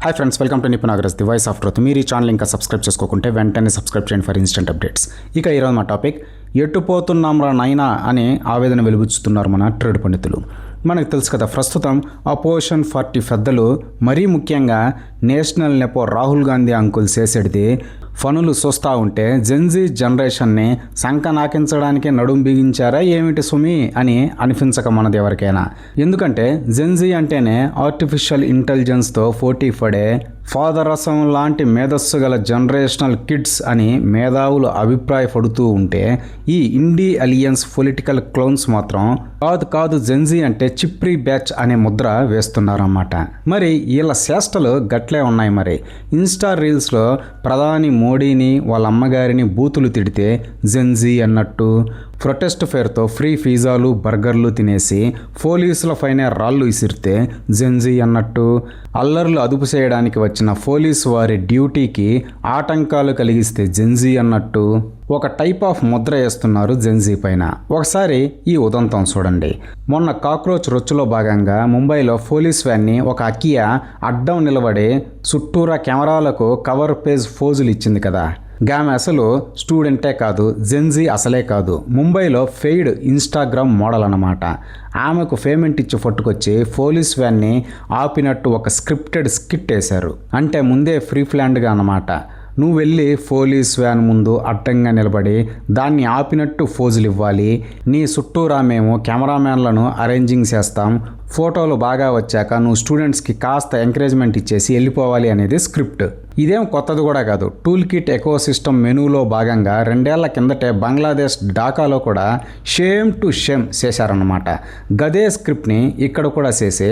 Hi friends, welcome to Nipun అగ్రస్ the voice of truth. మీరు ఈ ఛానల్ ఇంకా సబ్స్క్రైబ్ చేసుకోకుంటే వెంటనే సబ్స్క్రైబ్ చేయండి ఫర్ ఇన్స్టెంట్ అప్డేట్స్. ఇక ఈరోజు మా టాపిక్, ఎట్టుపోతున్నాంరా నైనా అని ఆవేదన వెలుగుచుతున్నారు మన ట్రేడ్ పండితులు. మనకు తెలుసు కదా, ప్రస్తుతం అపోజిషన్ పార్టీ పెద్దలు, మరీ ముఖ్యంగా national nepo Rahul Gandhi uncle చేసేది ఫనులు చూస్తూ ఉంటే జెన్జీ జనరేషన్ని సంకనాకించడానికి నడుం బిగించారా ఏమిటి సుమి అని అనిపించక మనది ఎవరికైనా. ఎందుకంటే జెన్జీ అంటేనే ఆర్టిఫిషియల్ ఇంటెలిజెన్స్తో పోటీ పడే ఫాదరసం లాంటి మేధస్సు గల జనరేషనల్ కిడ్స్ అని మేధావులు అభిప్రాయపడుతూ ఉంటే, ఈ ఇండీ అలియన్స్ పొలిటికల్ క్లోన్స్ మాత్రం కాదు జెన్జీ అంటే చిప్రీ బ్యాచ్ అనే ముద్ర వేస్తున్నారన్నమాట. మరి వీళ్ళ చేష్టలు గట్లే ఉన్నాయి. మరి ఇన్స్టా రీల్స్లో ప్రధాని మోడీని వాళ్ళ అమ్మగారిని బూతులు తిడితే జెన్జీ అన్నట్టు, ప్రొటెస్ట్ పేరుతో ఫ్రీ పిజ్జాలు బర్గర్లు తినేసి పోలీసుల పైన రాళ్ళు విసిరితే జెన్జీ అన్నట్టు, అల్లర్లు అదుపు చేయడానికి వచ్చిన పోలీసు వారి డ్యూటీకి ఆటంకాలు కలిగిస్తే జెన్జీ అన్నట్టు ఒక టైప్ ఆఫ్ ముద్ర వేస్తున్నారు జెన్జీ పైన. ఒకసారి ఈ ఉదంతం చూడండి. మొన్న కాక్రోచ్ రొచ్చులో భాగంగా ముంబైలో పోలీస్ వ్యాన్ని ఒక అకియా అడ్డం నిలబడి చుట్టూరా కెమెరాలకు కవర్ పేజ్ ఫోజులు ఇచ్చింది కదా. ఆమె అసలు స్టూడెంటే కాదు, జెన్జీ అసలే కాదు, ముంబైలో ఫెయిడ్ ఇన్స్టాగ్రామ్ మోడల్ అన్నమాట. ఆమెకు పేమెంట్ ఇచ్చి పట్టుకొచ్చి పోలీస్ వ్యాన్ని ఆపినట్టు ఒక స్క్రిప్టెడ్ స్కిట్ వేశారు. అంటే ముందే ఫ్రీ ప్లాన్డ్గా అన్నమాట. నువ్వు వెళ్ళి పోలీస్ వ్యాన్ ముందు అడ్డంగా నిలబడి దాన్ని ఆపినట్టు ఫోజులు ఇవ్వాలి, నీ చుట్టూరా మేము కెమెరామ్యాన్లను అరేంజింగ్ చేస్తాం, ఫోటోలు బాగా వచ్చాక నువ్వు స్టూడెంట్స్కి కాస్త ఎంకరేజ్మెంట్ ఇచ్చేసి వెళ్ళిపోవాలి అనేది స్క్రిప్ట్. ఇదేం కొత్తది కూడా కాదు. టూల్ కిట్ ఎకో సిస్టమ్ మెనూలో భాగంగా 2 ఏళ్ల కిందటే బంగ్లాదేశ్ ఢాకాలో కూడా షేమ్ టు షేమ్ చేశారన్నమాట. గదే స్క్రిప్ట్ని ఇక్కడ కూడా చేసి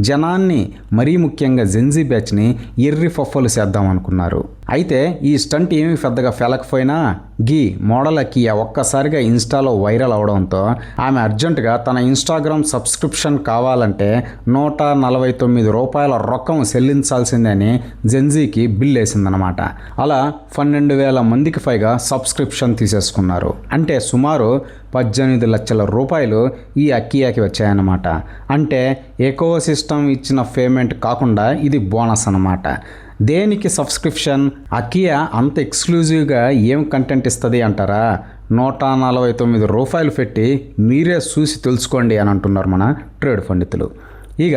జనాన్ని, మరీ ముఖ్యంగా జెన్జీ బ్యాచ్ని ఎర్రి ఫఫలు చేద్దాం అనుకున్నారు. అయితే ఈ స్టంట్ ఏమీ పెద్దగా ఫెలకపోయినా గీ మోడల్ అకియా ఒక్కసారిగా ఇన్స్టాలో వైరల్ అవడంతో ఆమె అర్జెంటుగా తన ఇన్స్టాగ్రామ్ సబ్స్క్రిప్షన్ కావాలంటే $149 రొక్కం చెల్లించాల్సిందని జెన్జీకి బిల్ వేసిందనమాట. అలా 12,000 మందికి పైగా సబ్స్క్రిప్షన్ తీసేసుకున్నారు. అంటే సుమారు 18 లక్షల రూపాయలు ఈ అకియాకి వచ్చాయన్నమాట. అంటే ఎకో సిస్టమ్ ఇచ్చిన పేమెంట్ కాకుండా ఇది బోనస్ అన్నమాట. దేనికి సబ్స్క్రిప్షన్? అకియా అంత ఎక్స్క్లూజివ్గా ఏం కంటెంట్ ఇస్తుంది అంటారా? $149 పెట్టి మీరే చూసి తెలుసుకోండి అని అంటున్నారు మన ట్రేడ్ పండితులు. ఇక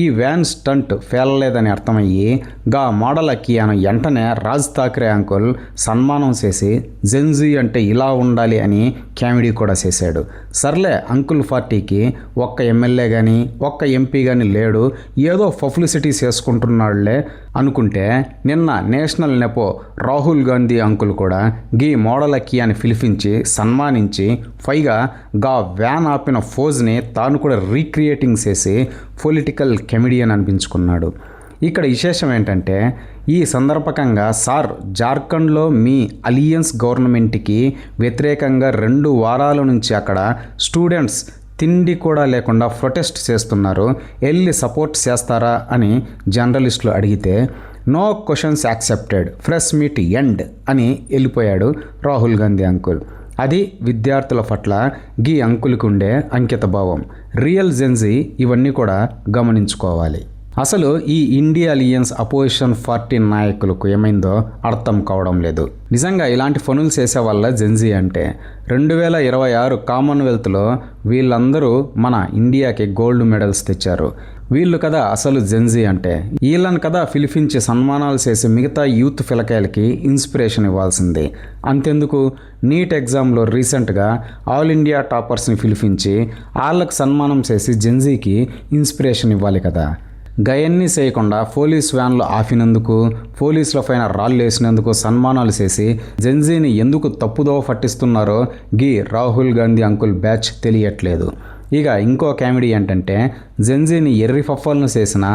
ఈ వ్యాన్ స్టంట్ ఫేలలేదని అర్థమయ్యి గా మోడల్ అకియాను వెంటనే రాజ్ థాకరే అంకుల్ సన్మానం చేసి జెన్జీ అంటే ఇలా ఉండాలి అని కామెడీ కూడా చేశాడు. సర్లే, అంకుల్ పార్టీకి ఒక్క ఎమ్మెల్యే కానీ ఒక్క ఎంపీ కానీ లేడు, ఏదో పబ్లిసిటీ చేసుకుంటున్నాడులే అనుకుంటే, నిన్న national nepo Rahul Gandhi uncle కూడా గీ మోడల్ అకియాని పిలిపించి సన్మానించి పైగా గా వ్యాన్ ఆపిన ఫోజ్ని తాను కూడా రీక్రియేటింగ్ చేసి పొలిటికల్ కెమెడియన్ అనిపించుకున్నాడు. ఇక్కడ విశేషం ఏంటంటే, ఈ సందర్భకంగా సార్, జార్ఖండ్లో మీ అలియన్స్ గవర్నమెంట్కి వ్యతిరేకంగా 2 వారాల నుంచి అక్కడ స్టూడెంట్స్ తిండి కూడా లేకుండా ప్రొటెస్ట్ చేస్తున్నారు, వెళ్ళి సపోర్ట్ చేస్తారా అని జర్నలిస్టులు అడిగితే, no questions accepted, press meet end అని వెళ్ళిపోయాడు రాహుల్ గాంధీ అంకుల్. అది విద్యార్థుల పట్ల గీ అంకుల్కి ఉండే అంకిత భావం. రియల్ జెన్జీ ఇవన్నీ కూడా గమనించుకోవాలి. అసలు ఈ ఇండియా అలియన్స్ అపోజిషన్ పార్టీ నాయకులకు ఏమైందో అర్థం కావడం లేదు. నిజంగా ఇలాంటి పనులు చేసే వాళ్ళ జెన్జీ అంటే 2026 కామన్వెల్త్లో వీళ్ళందరూ మన ఇండియాకి గోల్డ్ మెడల్స్ తెచ్చారు. వీళ్ళు కదా అసలు జెన్జీ అంటే. వీళ్ళని కదా పిలిపించి సన్మానాలు చేసి మిగతా యూత్ పిల్లకాయలకి ఇన్స్పిరేషన్ ఇవ్వాల్సింది. అంతెందుకు, నీట్ ఎగ్జామ్లో రీసెంట్గా ఆల్ ఇండియా టాపర్స్ని పిలిపించి వాళ్ళకు సన్మానం చేసి జెన్జీకి ఇన్స్పిరేషన్ ఇవ్వాలి కదా. గయన్ని చేయకుండా పోలీస్ వ్యాన్లు ఆపినందుకు, పోలీసుల పైన రాళ్ళు వేసినందుకు సన్మానాలు చేసి జెన్జీని ఎందుకు తప్పుదోవ పట్టిస్తున్నారో గీ రాహుల్ గాంధీ అంకుల్ బ్యాచ్ తెలియట్లేదు. ఇక ఇంకో కామెడీ ఏంటంటే, జెన్జీని ఎర్రి ఫఫల్ను చేసిన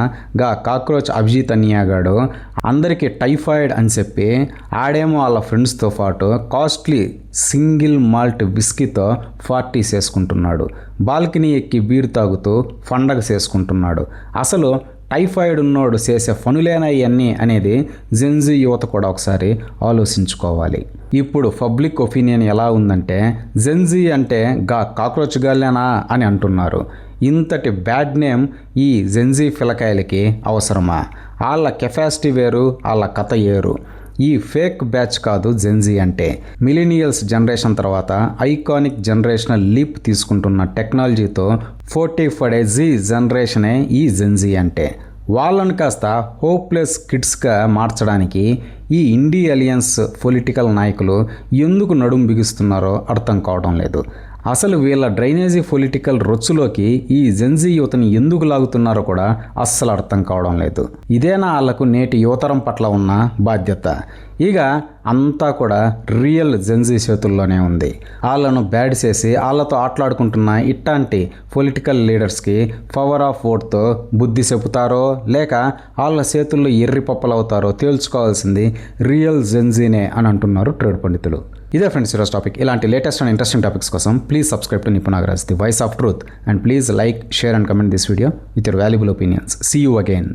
గా కాక్రోచ్ అభిజిత్ అన్యాగాడు అందరికీ టైఫాయిడ్ అని చెప్పి ఆడేమో వాళ్ళ ఫ్రెండ్స్తో పాటు కాస్ట్లీ సింగిల్ మాల్ట్ విస్కీతో పార్టీ చేసుకుంటున్నాడు. బాల్కనీ ఎక్కి బీర్ తాగుతూ పండగ చేసుకుంటున్నాడు. అసలు టైఫాయిడ్ ఉన్నోడు చేసే పనులేనా ఇవన్నీ అనేది జెన్జీ యువత కూడా ఒకసారి ఆలోచించుకోవాలి. ఇప్పుడు పబ్లిక్ ఒపీనియన్ ఎలా ఉందంటే జెన్జీ అంటే కాక్రోచ్ గాళ్ళేనా అని అంటున్నారు. ఇంతటి బ్యాడ్ నేమ్ ఈ జెన్జీ పిల్లకాయలకి అవసరమా? వాళ్ళ కెపాసిటీ వేరు, వాళ్ళ కథ ఏరు. ఈ ఫేక్ బ్యాచ్ కాదు జెన్జీ అంటే. మిలీనియల్స్ జనరేషన్ తర్వాత ఐకానిక్ జనరేషనల్ లీప్ తీసుకుంటున్న టెక్నాలజీతో పోటీ పడే జీ జనరేషనే ఈ జెన్జీ అంటే. వాళ్ళని కాస్త హోప్లెస్ కిడ్స్గా మార్చడానికి ఈ ఇండీ అలియన్స్ పొలిటికల్ నాయకులు ఎందుకు నడుం బిగిస్తున్నారో అర్థం కావడం లేదు. అసలు వీళ్ళ డ్రైనేజీ పొలిటికల్ రొచ్చులోకి ఈ జెన్జీ యువతని ఎందుకు లాగుతున్నారో కూడా అస్సలు అర్థం కావడం లేదు. ఇదేనా వాళ్లకు నేటి యువతరం పట్ల ఉన్న బాధ్యత? ఇక అంతా కూడా రియల్ జెన్జీ చేతుల్లోనే ఉంది. వాళ్ళను బ్యాడ్ చేసి వాళ్ళతో ఆటలాడుకుంటున్న ఇట్లాంటి పొలిటికల్ లీడర్స్కి పవర్ ఆఫ్ ఓట్తో బుద్ధి చెబుతారో లేక వాళ్ళ చేతుల్లో ఎర్రి పప్పలు అవుతారో తేల్చుకోవాల్సింది రియల్ జెన్జీనే అని అంటున్నారు ట్రేడ్ పండితులు. ఇదే ఫ్రెండ్స్ ఈరోజు టాపిక్. ఇలాంటి లేటెస్ట్ అండ్ ఇంట్రెస్టింగ్ టాపిక్స్ కోసం please subscribe to Nipun Nagaraj, the voice of truth, and please like, share and comment this video with your valuable opinions. See you again.